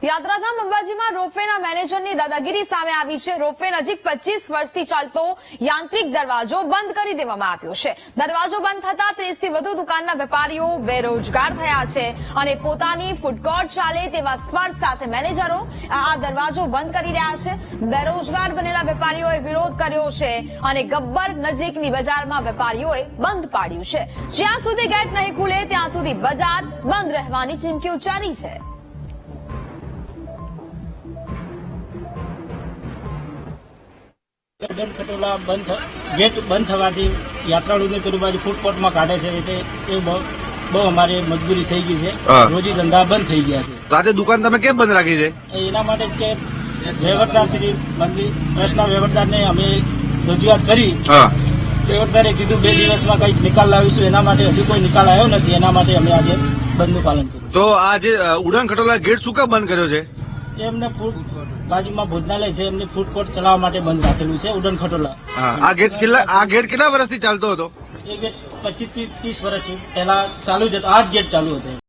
યાત્રાધામ અંબાજીમાં રોપવેના મેનેજરની દાદાગીરી સામે આવી છે। રોપવે નજીક 25 વર્ષથી ચાલતો યાંત્રિક દરવાજો બંધ કરી દેવામાં આવ્યો છે। દરવાજો બંધ થતા 30 થી વધુ દુકાનના વેપારીઓ બેરોજગાર થયા છે અને પોતાની ફૂડ કોર્ટ ચાલે તેવા સ્વર સાથે મેનેજરો આ દરવાજો બંધ કરી રહ્યા છે। બેરોજગાર બનેલા વેપારીઓએ વિરોધ કર્યો છે અને ગબ્બર નજીકની બજારમાં વેપારીઓએ બંધ પાડ્યું છે। જ્યાં સુધી ગેટ નહીં ખુલે ત્યાં સુધી બજાર બંધ રહેવાની ચીમકી ઉચ્ચારી છે। ઉડન ખટોલા ગેટ બંધ થવાથી યાત્રાળુને પેલું બાજુ ફૂડ કોર્ટમાં કાઢે છે એટલે એ બહુ અમારે મજબૂરી થઈ ગઈ છે। રોજી ધંધા બંધ થઈ ગયા છે। તો આજે દુકાન તમે કેમ બંધ રાખી છે? એના માટે જ કે વહીવટદાર શ્રી મંત્રી ટ્રસ્ટના વહીવટદારને અમે રજૂઆત કરી। વહીવટદારે કીધું 2 દિવસમાં કંઈક નિકાલ લાવીશું, એના માટે હજુ કોઈ નિકાલ આવ્યો નથી। એના માટે અમે આજે બંધનું પાલન કર્યું। તો આ જે ઉડન ખટોલા ગેટ શું કામ બંધ કર્યો છે? એમને બાજુમાં ભોજનાલય છે, એમને ફૂડ કોર્ટ ચલાવવા માટે બંધ રાખેલું છે ઉડન ખટોલા। આ ગેટ કેટલા વર્ષથી ચાલતો હતો? એ ગેટ 25-30 વર્ષ પહેલા ચાલુ જ હતો। આ જ ગેટ ચાલુ હતો।